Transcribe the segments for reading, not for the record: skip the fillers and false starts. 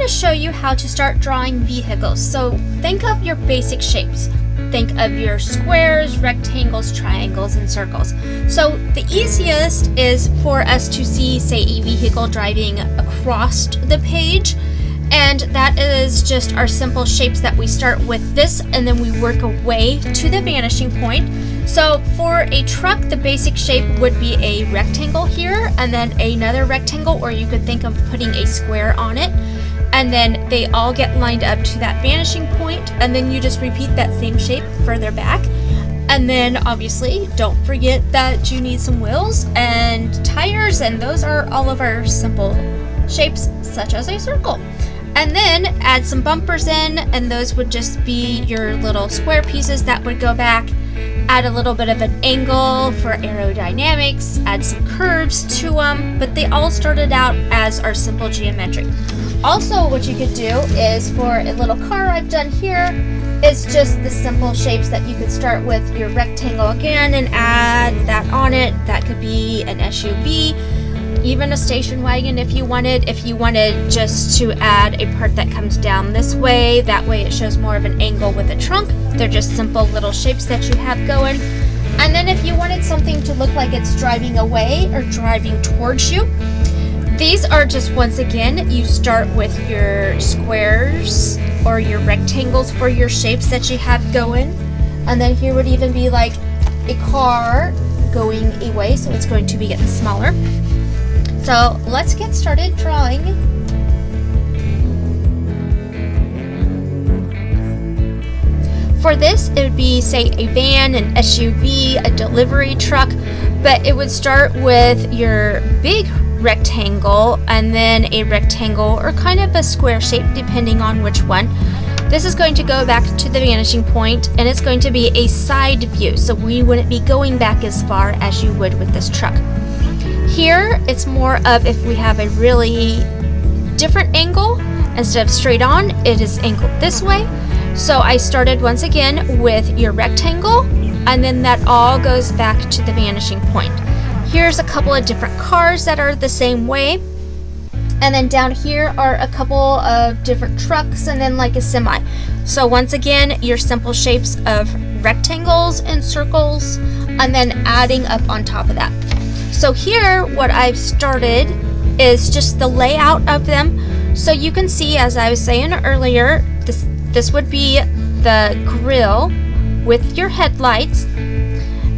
to show you how to start drawing vehicles. So think of your basic shapes. Think of your squares, rectangles, triangles, and circles. So the easiest is for us to see, say, a vehicle driving across the page. And that is just our simple shapes that we start with this, and then we work away to the vanishing point. So for a truck, the basic shape would be a rectangle here, and then another rectangle, or you could think of putting a square on it. And then they all get lined up to that vanishing point, and then you just repeat that same shape further back. And then obviously don't forget that you need some wheels and tires, and those are all of our simple shapes, such as a circle. And then add some bumpers in, and those would just be your little square pieces that would go back. Add a little bit of an angle for aerodynamics, add some curves to them, but they all started out as our simple geometric. Also, what you could do is, for a little car I've done here, is just the simple shapes that you could start with your rectangle again and add that on it. That could be an SUV, even a station wagon if you wanted. If you wanted just to add a part that comes down this way, that way it shows more of an angle with a trunk. They're just simple little shapes that you have going. And then if you wanted something to look like it's driving away or driving towards you, these are just, once again, you start with your squares or your rectangles for your shapes that you have going. And then here would even be like a car going away, so it's going to be getting smaller. So let's get started drawing. For this, it would be, say, a van, an SUV, a delivery truck, but it would start with your big rectangle and then a rectangle or kind of a square shape depending on which one. This is going to go back to the vanishing point, and it's going to be a side view, so we wouldn't be going back as far as you would with this truck. Here, it's more of, if we have a really different angle, instead of straight on, it is angled this way. So I started once again with your rectangle, and then that all goes back to the vanishing point. Here's a couple of different cars that are the same way. And then down here are a couple of different trucks, and then like a semi. So once again, your simple shapes of rectangles and circles, and then adding up on top of that. So here, what I've started is just the layout of them. So you can see, as I was saying earlier, this would be the grill with your headlights.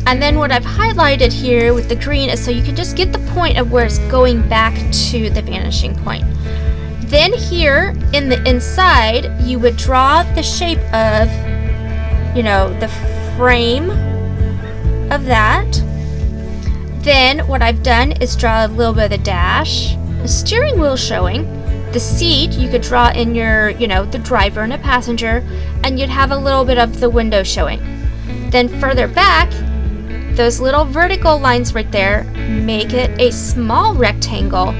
And then what I've highlighted here with the green is so you can just get the point of where it's going back to the vanishing point. Then here in the inside, you would draw the shape of, the frame of that. Then what I've done is draw a little bit of the dash, the steering wheel showing, the seat you could draw in your, the driver and a passenger, and you'd have a little bit of the window showing. Then further back, those little vertical lines right there make it a small rectangle,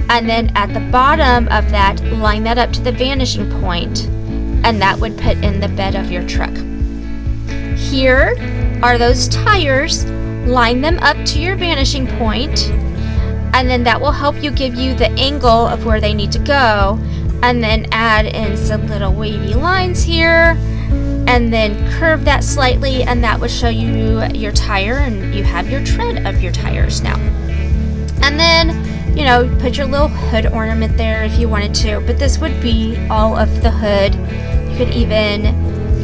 and then at the bottom of that, line that up to the vanishing point, and that would put in the bed of your truck. Here are those tires. Line them up to your vanishing point, and then that will help you give you the angle of where they need to go, and then add in some little wavy lines here, and then curve that slightly, and that would show you your tire, and you have your tread of your tires now. And then, put your little hood ornament there if you wanted to, but this would be all of the hood. You could even,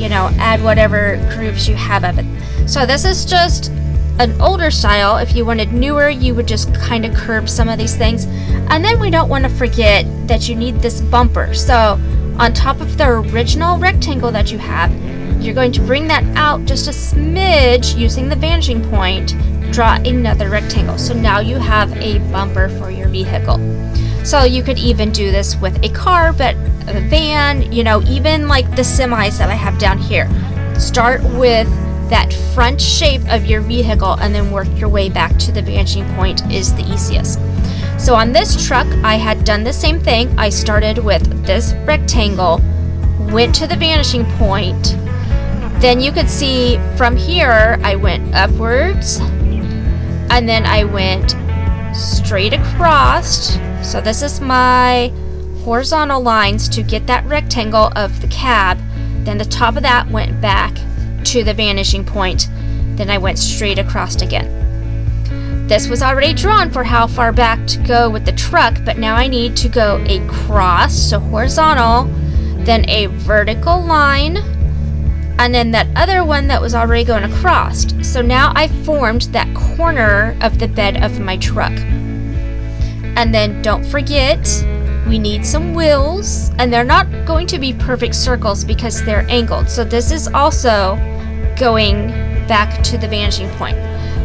add whatever grooves you have of it. So this is just an older style. If you wanted newer, you would just kind of curve some of these things. And then we don't want to forget that you need this bumper. So on top of the original rectangle that you have, you're going to bring that out just a smidge using the vanishing point, draw another rectangle. So now you have a bumper for your vehicle. So you could even do this with a car, but a van, even like the semis that I have down here. Start with that front shape of your vehicle and then work your way back to the vanishing point is the easiest. So on this truck, I had done the same thing. I started with this rectangle, went to the vanishing point. Then you could see from here, I went upwards, and then I went straight across. So this is my horizontal lines to get that rectangle of the cab. Then the top of that went back to the vanishing point. Then I went straight across again. This was already drawn for how far back to go with the truck, but now I need to go across, so horizontal, then a vertical line, and then that other one that was already going across. So now I formed that corner of the bed of my truck. And then don't forget, we need some wheels, and they're not going to be perfect circles because they're angled. So this is also going back to the vanishing point.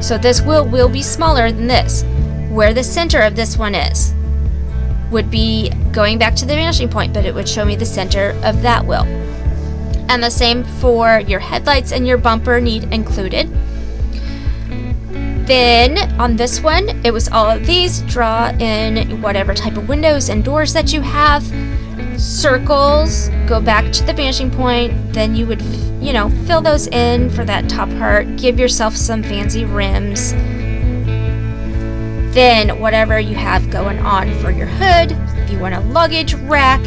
So this wheel will be smaller than this. Where the center of this one is would be going back to the vanishing point, but it would show me the center of that wheel. And the same for your headlights and your bumper need included. Then on this one, it was all of these. Draw in whatever type of windows and doors that you have. Circles, go back to the vanishing point. Then you would, fill those in for that top part. Give yourself some fancy rims. Then whatever you have going on for your hood, if you want a luggage rack,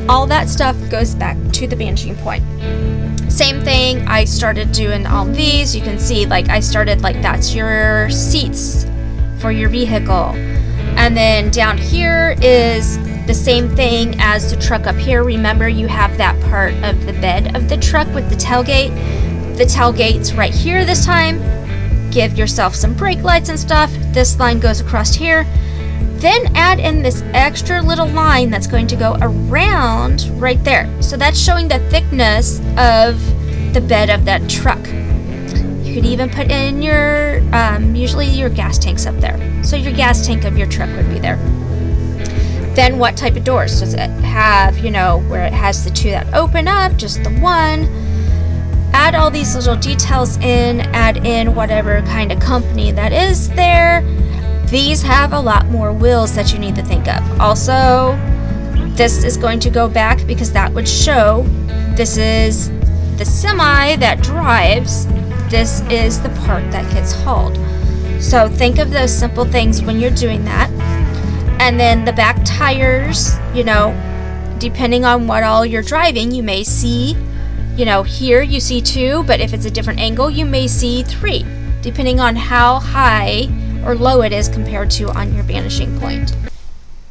all that stuff goes back to the vanishing point. Same thing, I started doing all these. You can see, I started that's your seats for your vehicle. And then down here is the same thing as the truck up here. Remember, you have that part of the bed of the truck with the tailgate. The tailgate's right here this time. Give yourself some brake lights and stuff. This line goes across here. Then add in this extra little line that's going to go around right there. So that's showing the thickness of the bed of that truck. You could even put in your, usually your gas tanks up there. So your gas tank of your truck would be there. Then what type of doors? Does it have, where it has the two that open up, just the one? Add all these little details in, add in whatever kind of company that is there. These have a lot more wheels that you need to think of. Also, this is going to go back because that would show this is the semi that drives. This is the part that gets hauled. So think of those simple things when you're doing that. And then the back tires, depending on what all you're driving, you may see, here you see 2, but if it's a different angle, you may see 3, depending on how high or low it is compared to on your vanishing point.